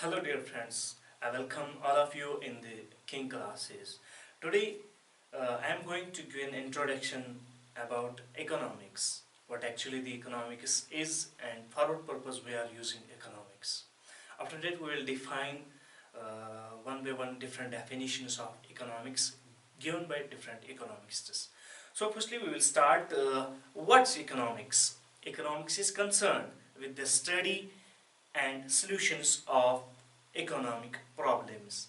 Hello dear friends, I welcome all of you in the King classes. Today I am going to give an introduction about economics, what actually the economics is and for what purpose we are using economics. After that we will define one by one different definitions of economics given by different economists. So firstly we will start what's economics. Economics is concerned with the study and solutions of economic problems.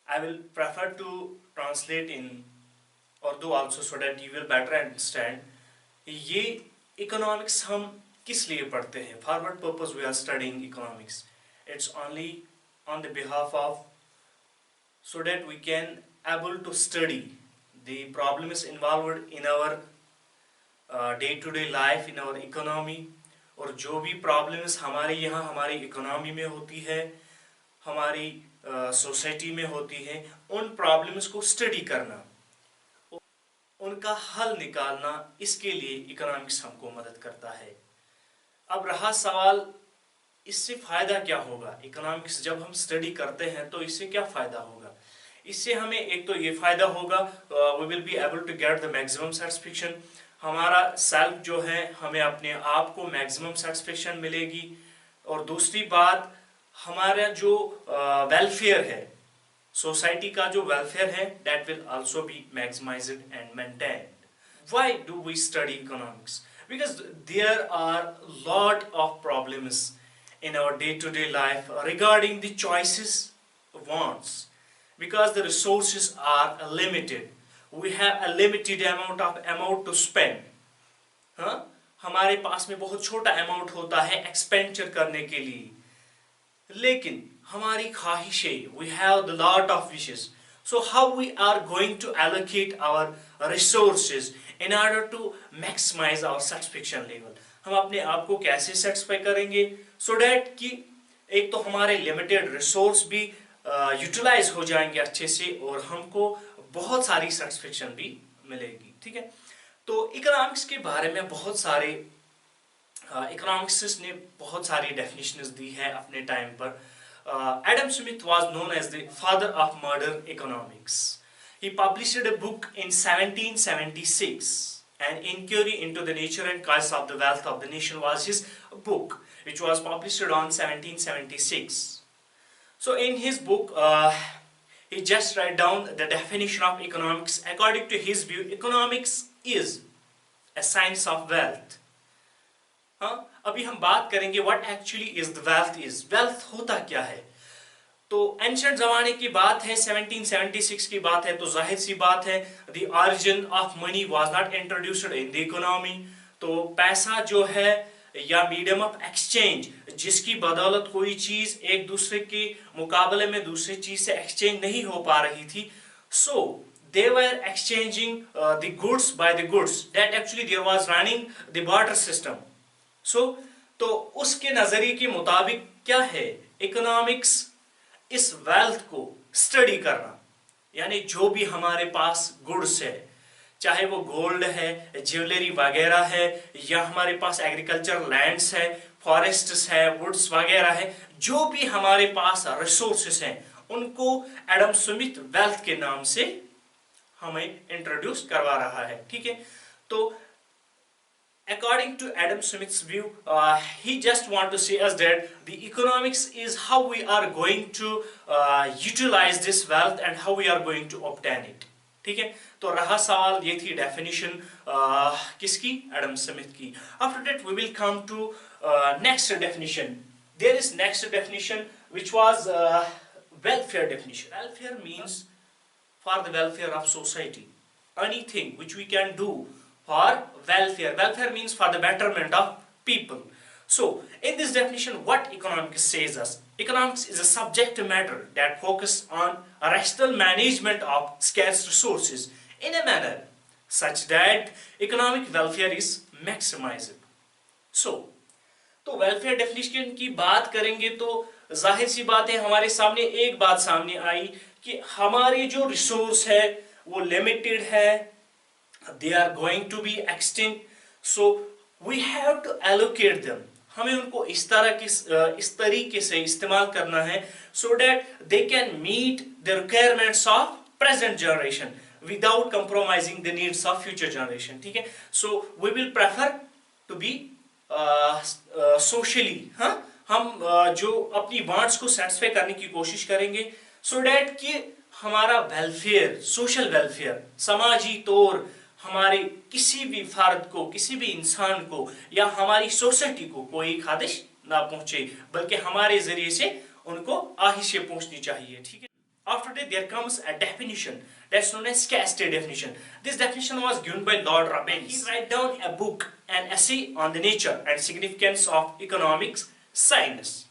I will prefer to translate in Urdu also so that you will better understand. ये economics हम किस लिए पढ़ते हैं? For what purpose we are studying economics? It's only on the behalf of so that we can able to study the problems involved in our day-to-day life, in our economy. और जो भी problems हमारे यहाँ हमारी economy में होती है, हमारी सोसाइटी में होती है, उन प्रॉब्लम्स को स्टडी करना, उनका हल निकालना, इसके लिए इकोनॉमिक्स हमको मदद करता है। अब रहा सवाल इससे फ़ायदा क्या होगा? इकोनॉमिक्स जब हम स्टडी करते हैं तो इससे क्या फ़ायदा होगा? इससे हमें एक तो ये फ़ायदा होगा, we will be able to get the maximum satisfaction. हमारा सेल्फ जो है हमें अपने आप को मैक्सिमम सेटिस्फेक्शन मिलेगी। और दूसरी बात, हमारा जो वेलफेयर है, सोसाइटी का जो वेलफेयर है, that will also be maximised and maintained. Why do we study economics? Because there are lot of problems in our day-to-day life regarding the choices, wants, because the resources are limited. We have a limited amount to spend. हाँ, हमारे पास में बहुत छोटा amount होता है expenditure करने के लिए, लेकिन हमारी ख्वाहिशें, we have the lot of wishes. So how we are going to allocate our resources in order to maximize our satisfaction level? हम अपने आप को कैसे सेटिस्फाई करेंगे सो डैट कि एक तो हमारे लिमिटेड रिसोर्स भी यूटिलाइज हो जाएंगे अच्छे से और हमको बहुत सारी सेटिस्फेक्शन भी मिलेगी। ठीक है, तो इकोनॉमिक्स के बारे में बहुत सारे इकोनॉमिक्सिस्ट ने बहुत सारी डेफिनेशंस दी है अपने टाइम पर। Adam Smith was known as the father of modern economics. He published a book in 1776. An inquiry into the nature and cause of the wealth of the nation was his book, which was published on 1776. So in his book, he just write down the definition of economics. According to his view, economics is a science of wealth. हाँ, अभी हम बात करेंगे what actually is the wealth is. Wealth होता क्या है? तो ancient ज़माने की बात है, 1776 की बात है, तो जाहिर सी बात है the origin of money was not introduced in the economy. तो पैसा जो है या मीडियम ऑफ एक्सचेंज, जिसकी बदौलत कोई चीज़ एक दूसरे के मुकाबले में दूसरी चीज़ से एक्सचेंज नहीं हो पा रही थी, सो they were exchanging the goods by the goods, that actually there was running the barter system. So तो उसके नज़रिए के मुताबिक क्या है इकोनॉमिक्स? इस वेल्थ को स्टडी करना, यानी जो भी हमारे पास गुड्स है, चाहे वो गोल्ड है, ज्वेलरी वगैरह है, या हमारे पास एग्रीकल्चर लैंड्स है, फॉरेस्ट्स है, वुड्स वगैरह है, जो भी हमारे पास रिसोर्सेस हैं, उनको एडम स्मिथ वेल्थ के नाम से हमें इंट्रोड्यूस करवा रहा है। ठीक है, तो according to Adam Smith's view, he just want to say us that the economics is how we are going to utilize this wealth and how we are going to obtain it. ठीक है, तो रहा सवाल, ये थी definition किसकी? Adam Smith की। After that we will come to next definition. There is next definition which was welfare definition. Welfare means for the welfare of society, anything which we can do for welfare. Welfare means for the betterment of people. So in this definition, what economics says us? Economics is a subject matter that focuses on a rational management of scarce resources in a manner such that economic welfare is maximized. So तो welfare definition की बात करेंगे तो जाहिर सी बात है हमारे सामने एक बात सामने आई कि हमारे जो रिसोर्स है वो लिमिटेड है, they are going to be extinct, so we have to allocate them. हमें उनको इस तरीके से इस्तेमाल करना है so that they can meet the requirements of present generation without compromising the needs of future generation. ठीक है, so we will prefer to be socially, हाँ, हम जो अपनी वांट्स को सेटिस्फाई करने की कोशिश करेंगे so that कि हमारा वेलफेयर, सोशल वेलफेयर, समाजी तौर हमारे किसी भी फर्द को, किसी भी इंसान को या हमारी सोसाइटी को कोई खादिश ना पहुंचे, बल्कि हमारे जरिए से उनको आहिस्ते पहुंचनी चाहिए. ठीक है. After that there comes a definition that's known as scarcity definition. This definition was given by Lord Robbins. He wrote down a book, an essay on the nature and significance of economics science.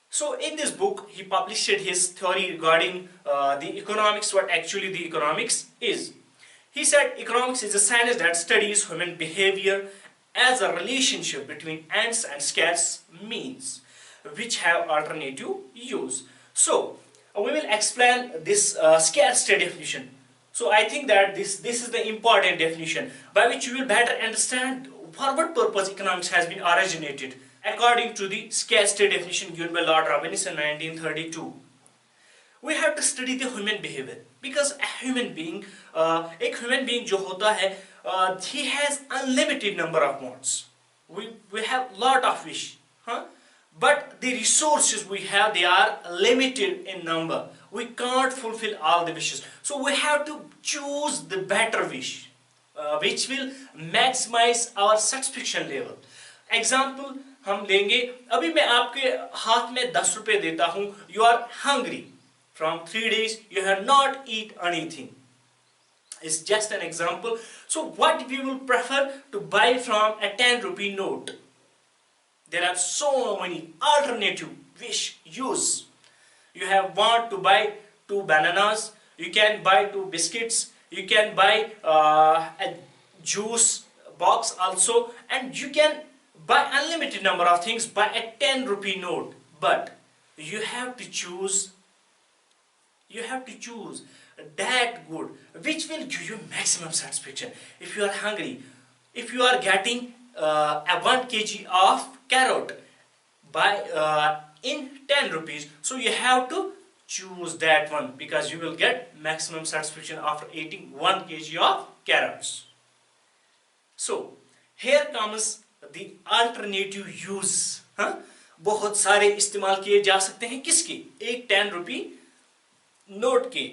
So in this book he published his theory regarding the economics, what actually the economics is. He said economics is a science that studies human behavior as a relationship between ends and scarce means which have alternative use. So we will explain this scarcity definition. So I think that this is the important definition by which you will better understand for what purpose economics has been originated according to the scarcity definition given by Lord Robbins in 1932. We have to study the human behavior because a human being, एक human being जो होता है, he has unlimited number of wants. We have lot of wish, huh? But the resources we have, they are limited in number. We can't fulfill all the wishes. So we have to choose the better wish, which will maximize our satisfaction level. Example हम लेंगे, अभी मैं आपके हाथ में 10 रुपए देता हूँ, you are hungry. From 3 days you have not eat anything. It's just an example. So what we will prefer to buy from a 10 rupee note? There are so many alternative wish use. You have want to buy 2 bananas, you can buy 2 biscuits, you can buy a juice box also, and you can buy unlimited number of things by a 10 rupee note. But you have to choose that good which will give you maximum satisfaction. If you are hungry, if you are getting a 1 kg of carrot by in 10 rupees, so you have to choose that one because you will get maximum satisfaction after eating 1 kg of carrots. So here comes the alternative use. बहुत सारे इस्तेमाल किए जा सकते हैं किसके? एक 10 rupee note के.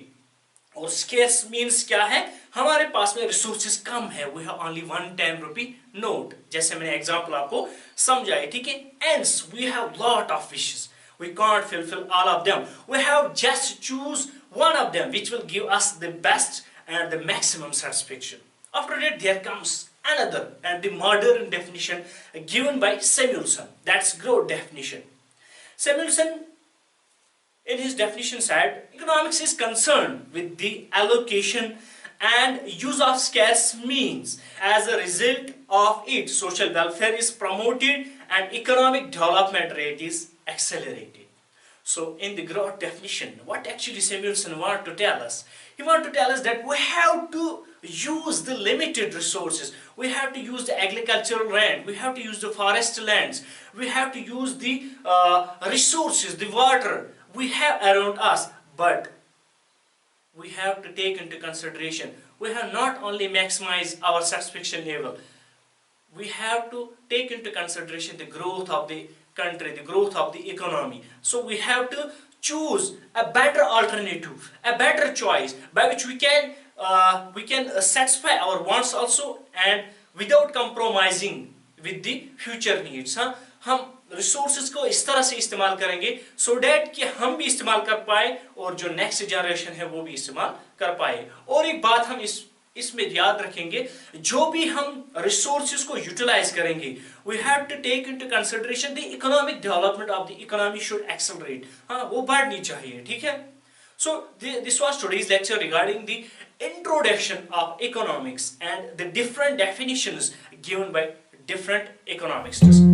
और scarce means क्या है? हमारे पास में रिसोर्सेज कम है. We have only 1 10 rupee note. जैसे मैंने एग्जांपल आपको समझाया, ठीक है? Hence we have lot of wishes. We can't fulfill all of them. We have just choose one of them which will give us the best and the maximum satisfaction. After that there comes another and the modern definition given by Samuelson. That's growth definition. Samuelson in his definition said economics is concerned with the allocation and use of scarce means. As a result of it, social welfare is promoted and economic development rate is accelerated. So in the growth definition, what actually Samuelson want to tell us? He want to tell us that we have to use the limited resources. We have to use the agricultural land. We have to use the forest lands. We have to use the resources, the water we have around us. But we have to take into consideration, we have not only maximized our satisfaction level, we have to take into consideration the growth of the country, the growth of the economy. So we have to choose a better alternative, a better choice by which we can satisfy our wants also and without compromising with the future needs. हम resources को इस तरह से इस्तेमाल करेंगे so that कि हम भी इस्तेमाल कर पाए और जो नेक्स्ट जनरेशन है वो भी इस्तेमाल कर पाए. और एक बात हम इसमें याद रखेंगे, जो भी हम रिसोर्सेज को यूटिलाइज करेंगे, we have to take into consideration the economic development of the economy should accelerate. हाँ, वो बढ़नी चाहिए, ठीक है? So this was today's lecture regarding the introduction of economics and the different definitions given by different economists.